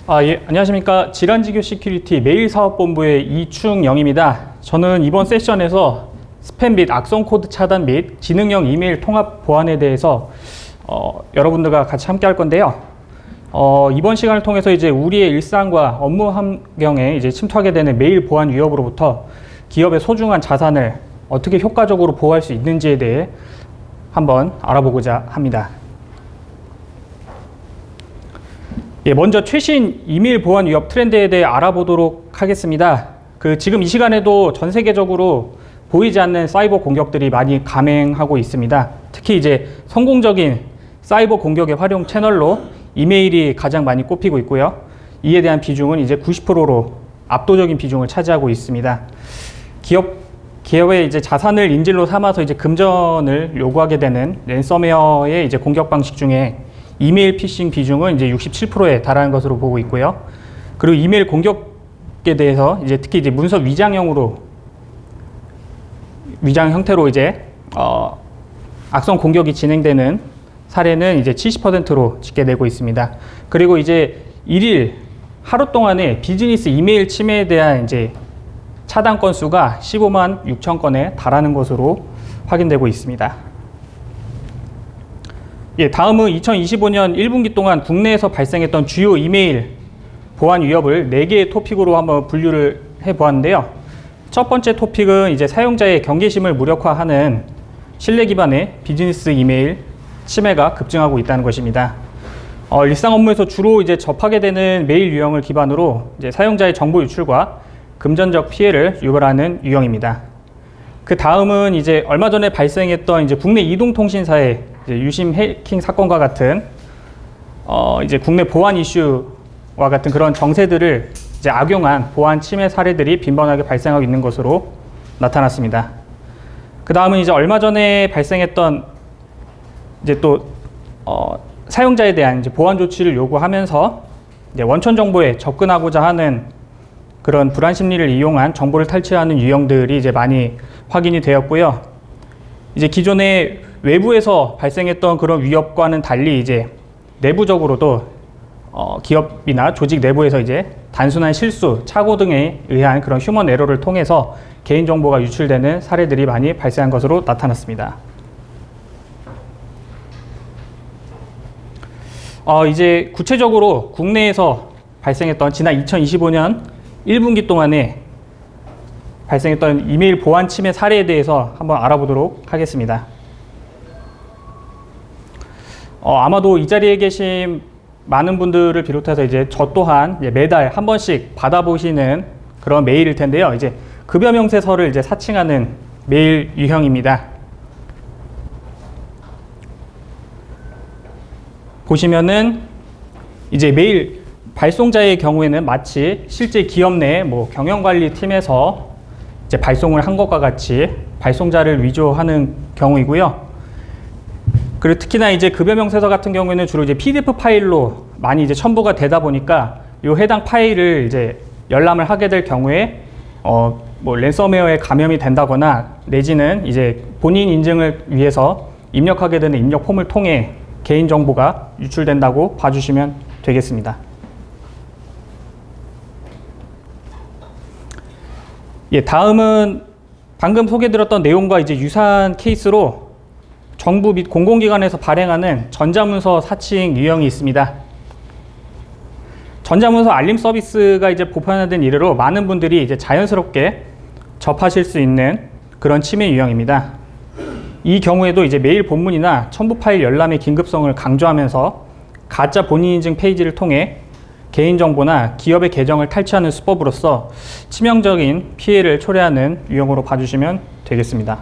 예, 안녕하십니까. 질환지교 시큐리티 메일사업본부의 이충영입니다. 저는 이번 세션에서 스팸 및 악성 코드 차단 및 지능형 이메일 통합 보안에 대해서 여러분들과 같이 함께 할 건데요. 이번 시간을 통해서 이제 우리의 일상과 업무 환경에 이제 침투하게 되는 메일 보안 위협으로부터 기업의 소중한 자산을 어떻게 효과적으로 보호할 수 있는지에 대해 한번 알아보고자 합니다. 예, 먼저 최신 이메일 보안 위협 트렌드에 대해 알아보도록 하겠습니다. 지금 이 시간에도 전 세계적으로 보이지 않는 사이버 공격들이 많이 감행하고 있습니다. 특히 이제 성공적인 사이버 공격의 활용 채널로 이메일이 가장 많이 꼽히고 있고요. 이에 대한 비중은 이제 90%로 압도적인 비중을 차지하고 있습니다. 기업의 이제 자산을 인질로 삼아서 이제 금전을 요구하게 되는 랜섬웨어의 이제 공격 방식 중에 이메일 피싱 비중은 이제 67%에 달하는 것으로 보고 있고요. 그리고 이메일 공격에 대해서 이제 특히 이제 문서 위장 형태로 이제 악성 공격이 진행되는 사례는 이제 70%로 집계되고 있습니다. 그리고 이제 하루 동안에 비즈니스 이메일 침해에 대한 이제 차단 건수가 15만 6천 건에 달하는 것으로 확인되고 있습니다. 예, 다음은 2025년 1분기 동안 국내에서 발생했던 주요 이메일 보안 위협을 4개의 토픽으로 한번 분류를 해보았는데요. 첫 번째 토픽은 이제 사용자의 경계심을 무력화하는 신뢰 기반의 비즈니스 이메일 침해가 급증하고 있다는 것입니다. 일상 업무에서 주로 이제 접하게 되는 메일 유형을 기반으로 이제 사용자의 정보 유출과 금전적 피해를 유발하는 유형입니다. 그 다음은 이제 얼마 전에 발생했던 이제 국내 이동통신사의 유심 해킹 사건과 같은 이제 국내 보안 이슈와 같은 그런 정세들을 이제 악용한 보안 침해 사례들이 빈번하게 발생하고 있는 것으로 나타났습니다. 그 다음은 이제 얼마 전에 발생했던 이제 또 사용자에 대한 이제 보안 조치를 요구하면서 이제 원천 정보에 접근하고자 하는 그런 불안 심리를 이용한 정보를 탈취하는 유형들이 이제 많이 확인이 되었고요. 이제 기존에 외부에서 발생했던 그런 위협과는 달리 이제 내부적으로도 기업이나 조직 내부에서 이제 단순한 실수, 착오 등에 의한 그런 휴먼 에러를 통해서 개인정보가 유출되는 사례들이 많이 발생한 것으로 나타났습니다. 이제 구체적으로 국내에서 발생했던 지난 2025년 1분기 동안에 발생했던 이메일 보안 침해 사례에 대해서 한번 알아보도록 하겠습니다. 아마도 이 자리에 계신 많은 분들을 비롯해서 이제 저 또한 이제 매달 한 번씩 받아보시는 그런 메일일 텐데요. 이제 급여 명세서를 이제 사칭하는 메일 유형입니다. 보시면은 이제 메일 발송자의 경우에는 마치 실제 기업 내 경영관리팀에서 이제 발송을 한 것과 같이 발송자를 위조하는 경우이고요. 그리고 특히나 이제 급여 명세서 같은 경우에는 주로 이제 PDF 파일로 많이 이제 첨부가 되다 보니까 이 해당 파일을 이제 열람을 하게 될 경우에 랜섬웨어에 감염이 된다거나 내지는 이제 본인 인증을 위해서 입력하게 되는 입력 폼을 통해 개인 정보가 유출된다고 봐주시면 되겠습니다. 예, 다음은 방금 소개드렸던 내용과 이제 유사한 케이스로 정부 및 공공기관에서 발행하는 전자문서 사칭 유형이 있습니다. 전자문서 알림 서비스가 이제 보편화된 이래로 많은 분들이 이제 자연스럽게 접하실 수 있는 그런 침해 유형입니다. 이 경우에도 이제 메일 본문이나 첨부 파일 열람의 긴급성을 강조하면서 가짜 본인 인증 페이지를 통해 개인정보나 기업의 계정을 탈취하는 수법으로서 치명적인 피해를 초래하는 유형으로 봐주시면 되겠습니다.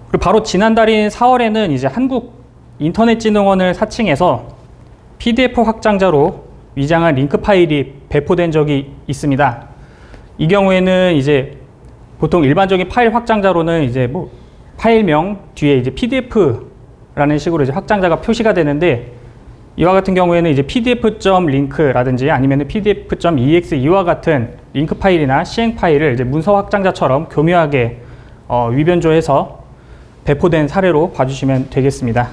그리고 바로 지난달인 4월에는 이제 한국인터넷진흥원을 사칭해서 PDF 확장자로 위장한 링크 파일이 배포된 적이 있습니다. 이 경우에는 이제 보통 일반적인 파일 확장자로는 이제 파일명 뒤에 이제 PDF라는 식으로 이제 확장자가 표시가 되는데, 이와 같은 경우에는 이제 pdf.link라든지 아니면 pdf.exe 이와 같은 링크 파일이나 시행 파일을 이제 문서 확장자처럼 교묘하게 위변조해서 배포된 사례로 봐주시면 되겠습니다.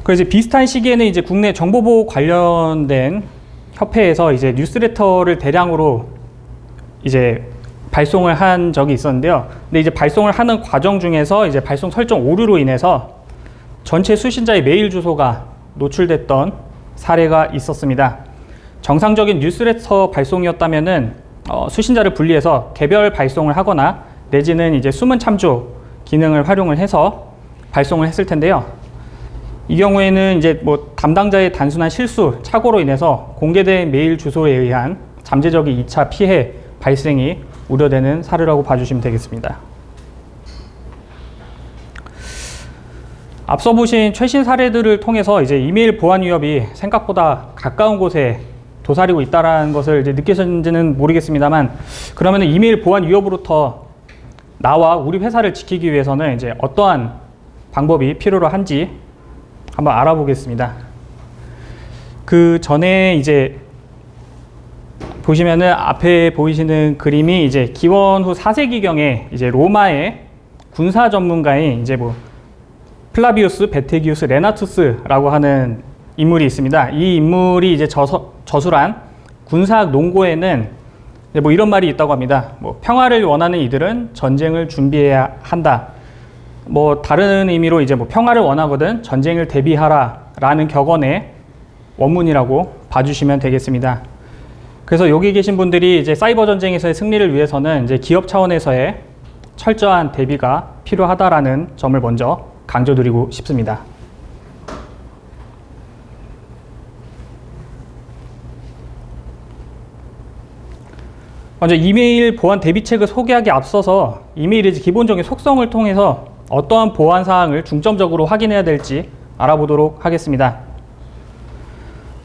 그래서 비슷한 시기에는 이제 국내 정보보호 관련된 협회에서 이제 뉴스레터를 대량으로 이제 발송을 한 적이 있었는데요. 근데 이제 발송을 하는 과정 중에서 이제 발송 설정 오류로 인해서 전체 수신자의 메일 주소가 노출됐던 사례가 있었습니다. 정상적인 뉴스레터 발송이었다면은 수신자를 분리해서 개별 발송을 하거나 내지는 이제 숨은 참조 기능을 활용을 해서 발송을 했을 텐데요. 이 경우에는 이제 뭐 담당자의 단순한 실수, 착오로 인해서 공개된 메일 주소에 의한 잠재적인 2차 피해 발생이 우려되는 사례라고 봐주시면 되겠습니다. 앞서 보신 최신 사례들을 통해서 이제 이메일 보안 위협이 생각보다 가까운 곳에 도사리고 있다는 것을 이제 느끼셨는지는 모르겠습니다만, 그러면 이메일 보안 위협으로부터 나와 우리 회사를 지키기 위해서는 이제 어떠한 방법이 필요로 한지 한번 알아보겠습니다. 그 전에 이제 보시면은 앞에 보이시는 그림이 이제 기원 후 4세기경에 이제 로마의 군사 전문가인 이제 뭐 플라비우스 베테기우스 레나투스라고 하는 인물이 있습니다. 이 인물이 이제 저술한 군사학 논고에는 뭐 이런 말이 있다고 합니다. 뭐 평화를 원하는 이들은 전쟁을 준비해야 한다. 뭐 다른 의미로 이제 뭐 평화를 원하거든 전쟁을 대비하라라는 격언의 원문이라고 봐주시면 되겠습니다. 그래서 여기 계신 분들이 이제 사이버 전쟁에서의 승리를 위해서는 이제 기업 차원에서의 철저한 대비가 필요하다라는 점을 먼저 강조드리고 싶습니다. 먼저 이메일 보안 대비책을 소개하기 앞서서 이메일의 기본적인 속성을 통해서 어떠한 보안 사항을 중점적으로 확인해야 될지 알아보도록 하겠습니다.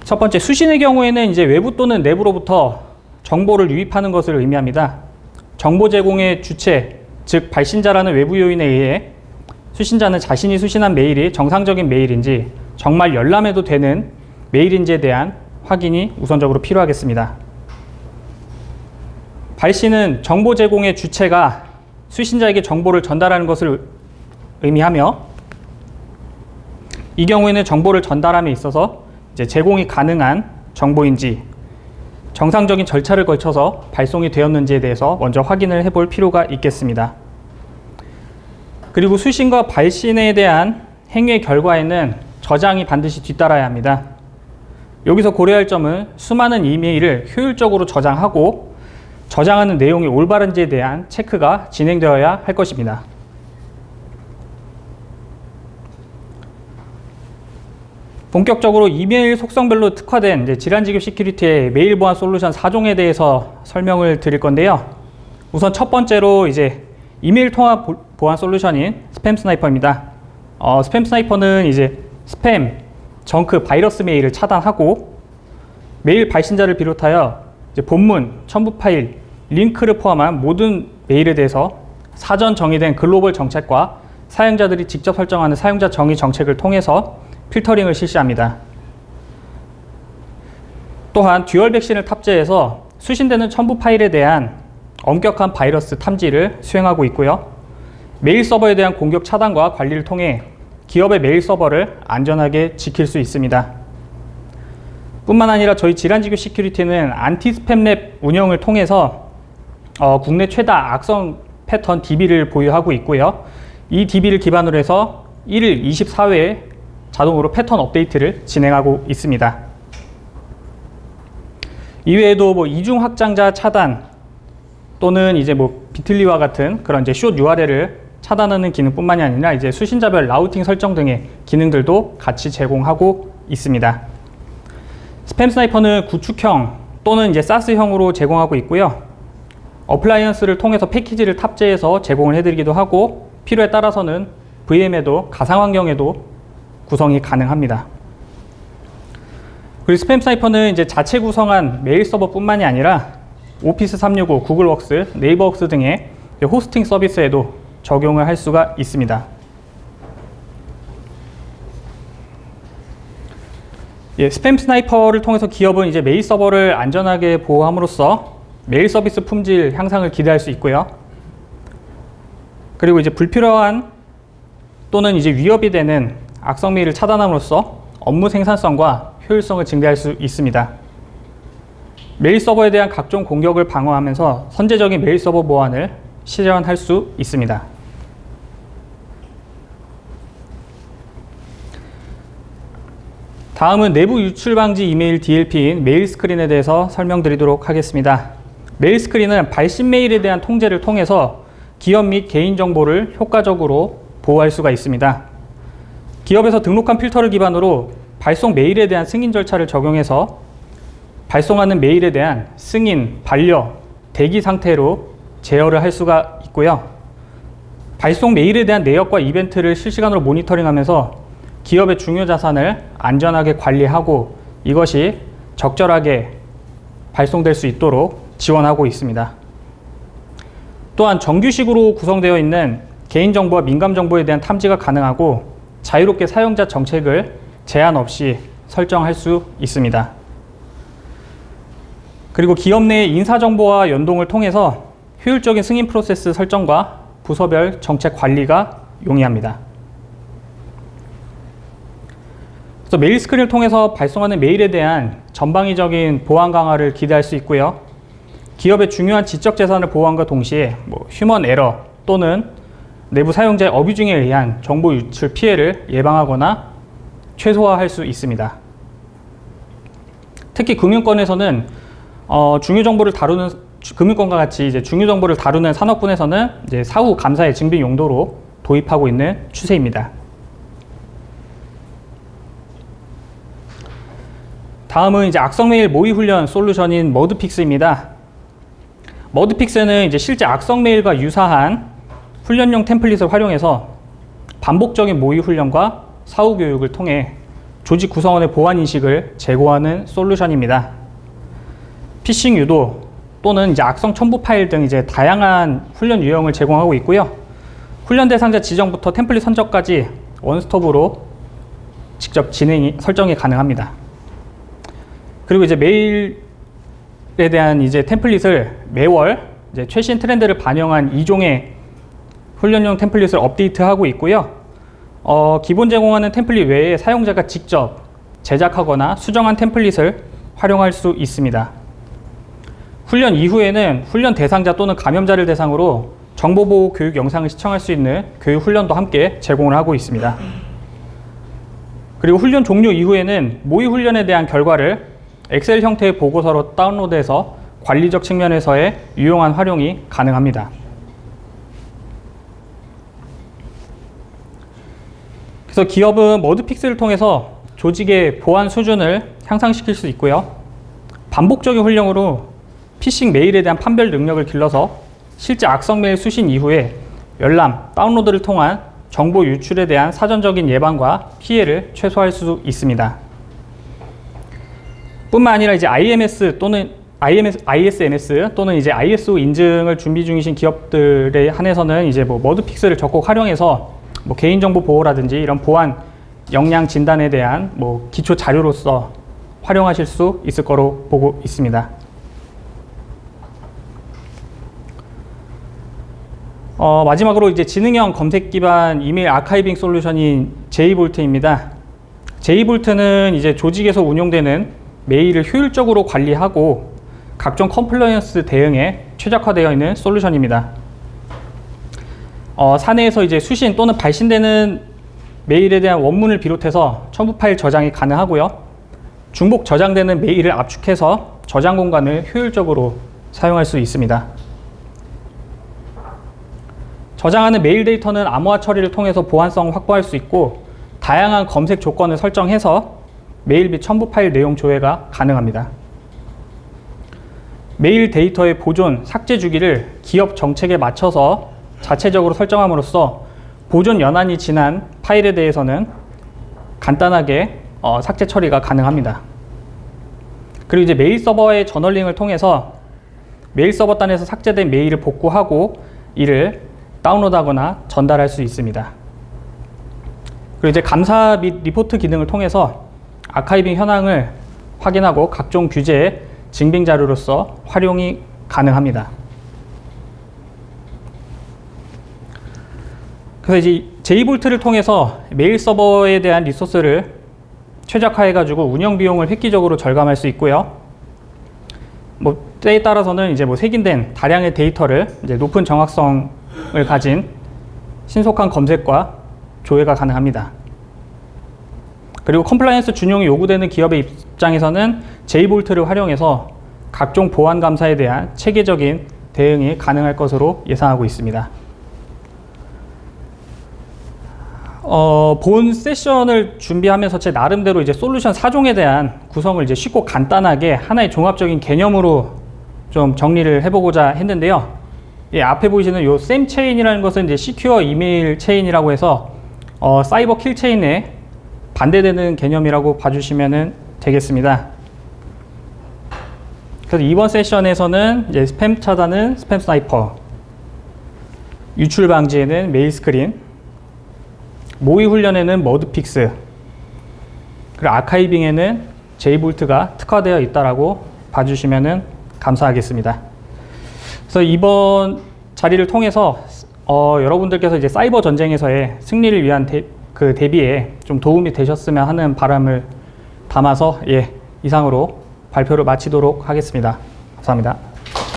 첫 번째, 수신의 경우에는 이제 외부 또는 내부로부터 정보를 유입하는 것을 의미합니다. 정보 제공의 주체, 즉 발신자라는 외부 요인에 의해 수신자는 자신이 수신한 메일이 정상적인 메일인지 정말 열람해도 되는 메일인지에 대한 확인이 우선적으로 필요하겠습니다. 발신은 정보 제공의 주체가 수신자에게 정보를 전달하는 것을 의미하며, 이 경우에는 정보를 전달함에 있어서 이제 제공이 가능한 정보인지 정상적인 절차를 거쳐서 발송이 되었는지에 대해서 먼저 확인을 해볼 필요가 있겠습니다. 그리고 수신과 발신에 대한 행위의 결과에는 저장이 반드시 뒤따라야 합니다. 여기서 고려할 점은 수많은 이메일을 효율적으로 저장하고 저장하는 내용이 올바른지에 대한 체크가 진행되어야 할 것입니다. 본격적으로 이메일 속성별로 특화된 이제 질환지급 시큐리티의 메일 보안 솔루션 4종에 대해서 설명을 드릴 건데요. 우선 첫 번째로 이제 이메일 통합 보안 솔루션인 스팸 스나이퍼입니다. 스팸 스나이퍼는 이제 스팸, 정크, 바이러스 메일을 차단하고 메일 발신자를 비롯하여 이제 본문, 첨부 파일, 링크를 포함한 모든 메일에 대해서 사전 정의된 글로벌 정책과 사용자들이 직접 설정하는 사용자 정의 정책을 통해서 필터링을 실시합니다. 또한 듀얼 백신을 탑재해서 수신되는 첨부 파일에 대한 엄격한 바이러스 탐지를 수행하고 있고요. 메일 서버에 대한 공격 차단과 관리를 통해 기업의 메일 서버를 안전하게 지킬 수 있습니다. 뿐만 아니라 저희 질환지교 시큐리티는 안티 스팸랩 운영을 통해서 국내 최다 악성 패턴 DB를 보유하고 있고요. 이 DB를 기반으로 해서 1일 24회에 자동으로 패턴 업데이트를 진행하고 있습니다. 이외에도 뭐 이중 확장자 차단 또는 이제 뭐 비틀리와 같은 그런 이제 숏 URL을 차단하는 기능뿐만이 아니라 이제 수신자별 라우팅 설정 등의 기능들도 같이 제공하고 있습니다. 스팸 스나이퍼는 구축형 또는 이제 사스형으로 제공하고 있고요. 어플라이언스를 통해서 패키지를 탑재해서 제공을 해드리기도 하고 필요에 따라서는 VM에도 가상 환경에도 구성이 가능합니다. 그리고 스팸 스나이퍼는 이제 자체 구성한 메일 서버뿐만이 아니라 오피스 365, 구글웍스, 네이버웍스 등의 호스팅 서비스에도 적용을 할 수가 있습니다. 스팸 스나이퍼를 통해서 기업은 이제 메일 서버를 안전하게 보호함으로써 메일 서비스 품질 향상을 기대할 수 있고요. 그리고 이제 불필요한 또는 이제 위협이 되는 악성 메일을 차단함으로써 업무 생산성과 효율성을 증대할 수 있습니다. 메일 서버에 대한 각종 공격을 방어하면서 선제적인 메일 서버 보안을 실현할 수 있습니다. 다음은 내부 유출 방지 이메일 DLP인 메일 스크린에 대해서 설명드리도록 하겠습니다. 메일 스크린은 발신 메일에 대한 통제를 통해서 기업 및 개인 정보를 효과적으로 보호할 수가 있습니다. 기업에서 등록한 필터를 기반으로 발송 메일에 대한 승인 절차를 적용해서 발송하는 메일에 대한 승인, 반려, 대기 상태로 제어를 할 수가 있고요. 발송 메일에 대한 내역과 이벤트를 실시간으로 모니터링하면서 기업의 중요 자산을 안전하게 관리하고 이것이 적절하게 발송될 수 있도록 지원하고 있습니다. 또한 정규식으로 구성되어 있는 개인정보와 민감정보에 대한 탐지가 가능하고 자유롭게 사용자 정책을 제한 없이 설정할 수 있습니다. 그리고 기업 내의 인사정보와 연동을 통해서 효율적인 승인 프로세스 설정과 부서별 정책 관리가 용이합니다. 그래서 메일 스크린을 통해서 발송하는 메일에 대한 전방위적인 보안 강화를 기대할 수 있고요. 기업의 중요한 지적 재산을 보호함과 동시에 휴먼 에러 또는 내부 사용자의 어뷰징에 의한 정보 유출 피해를 예방하거나 최소화할 수 있습니다. 특히 금융권에서는 중요 정보를 다루는 금융권과 같이 이제 중요 정보를 다루는 산업군에서는 이제 사후 감사의 증빙 용도로 도입하고 있는 추세입니다. 다음은 이제 악성 메일 모의 훈련 솔루션인 머드픽스입니다. 머드픽스는 이제 실제 악성 메일과 유사한 훈련용 템플릿을 활용해서 반복적인 모의 훈련과 사후 교육을 통해 조직 구성원의 보안 인식을 제고하는 솔루션입니다. 피싱 유도 또는 이제 악성 첨부 파일 등 이제 다양한 훈련 유형을 제공하고 있고요. 훈련 대상자 지정부터 템플릿 선적까지 원스톱으로 직접 설정이 가능합니다. 그리고 이제 메일에 대한 이제 템플릿을 매월 이제 최신 트렌드를 반영한 2종의 훈련용 템플릿을 업데이트하고 있고요. 기본 제공하는 템플릿 외에 사용자가 직접 제작하거나 수정한 템플릿을 활용할 수 있습니다. 훈련 이후에는 훈련 대상자 또는 감염자를 대상으로 정보보호 교육 영상을 시청할 수 있는 교육 훈련도 함께 제공을 하고 있습니다. 그리고 훈련 종료 이후에는 모의 훈련에 대한 결과를 엑셀 형태의 보고서로 다운로드해서 관리적 측면에서의 유용한 활용이 가능합니다. 그래서 기업은 머드픽스를 통해서 조직의 보안 수준을 향상시킬 수 있고요. 반복적인 훈련으로 피싱 메일에 대한 판별 능력을 길러서 실제 악성 메일 수신 이후에 열람, 다운로드를 통한 정보 유출에 대한 사전적인 예방과 피해를 최소화할 수 있습니다. 뿐만 아니라 이제 ISMS 또는 이제 ISO 인증을 준비 중이신 기업들에 한해서는 이제 머드픽스를 적극 활용해서 개인정보 보호라든지 이런 보안 역량 진단에 대한 기초 자료로서 활용하실 수 있을 거로 보고 있습니다. 마지막으로 이제 지능형 검색 기반 이메일 아카이빙 솔루션인 제이볼트입니다. 제이볼트는 이제 조직에서 운용되는 메일을 효율적으로 관리하고 각종 컴플라이언스 대응에 최적화되어 있는 솔루션입니다. 사내에서 이제 수신 또는 발신되는 메일에 대한 원문을 비롯해서 첨부 파일 저장이 가능하고요. 중복 저장되는 메일을 압축해서 저장 공간을 효율적으로 사용할 수 있습니다. 저장하는 메일 데이터는 암호화 처리를 통해서 보안성을 확보할 수 있고 다양한 검색 조건을 설정해서 메일 및 첨부 파일 내용 조회가 가능합니다. 메일 데이터의 보존, 삭제 주기를 기업 정책에 맞춰서 자체적으로 설정함으로써 보존 연한이 지난 파일에 대해서는 간단하게 삭제 처리가 가능합니다. 그리고 이제 메일 서버의 저널링을 통해서 메일 서버 단에서 삭제된 메일을 복구하고 이를 다운로드하거나 전달할 수 있습니다. 그리고 이제 감사 및 리포트 기능을 통해서 아카이빙 현황을 확인하고 각종 규제의 증빙 자료로서 활용이 가능합니다. 그래서 이제 제이볼트를 통해서 메일 서버에 대한 리소스를 최적화해가지고 운영 비용을 획기적으로 절감할 수 있고요. 뭐 때에 따라서는 이제 뭐 색인된 다량의 데이터를 이제 높은 정확성을 가진 신속한 검색과 조회가 가능합니다. 그리고 컴플라이언스 준용이 요구되는 기업의 입장에서는 제이볼트를 활용해서 각종 보안 감사에 대한 체계적인 대응이 가능할 것으로 예상하고 있습니다. 본 세션을 준비하면서 제 나름대로 이제 솔루션 4종에 대한 구성을 이제 쉽고 간단하게 하나의 종합적인 개념으로 좀 정리를 해보고자 했는데요. 예, 앞에 보이시는 요 샘 체인이라는 것은 이제 시큐어 이메일 체인이라고 해서 사이버 킬 체인에 반대되는 개념이라고 봐주시면 되겠습니다. 그래서 이번 세션에서는 이제 스팸 차단은 스팸 스나이퍼, 유출 방지에는 메일 스크린, 모의 훈련에는 머드픽스, 그리고 아카이빙에는 제이볼트가 특화되어 있다라고 봐주시면 감사하겠습니다. 그래서 이번 자리를 통해서 여러분들께서 이제 사이버 전쟁에서의 승리를 위한 대비에 좀 도움이 되셨으면 하는 바람을 담아서 이상으로 발표를 마치도록 하겠습니다. 감사합니다.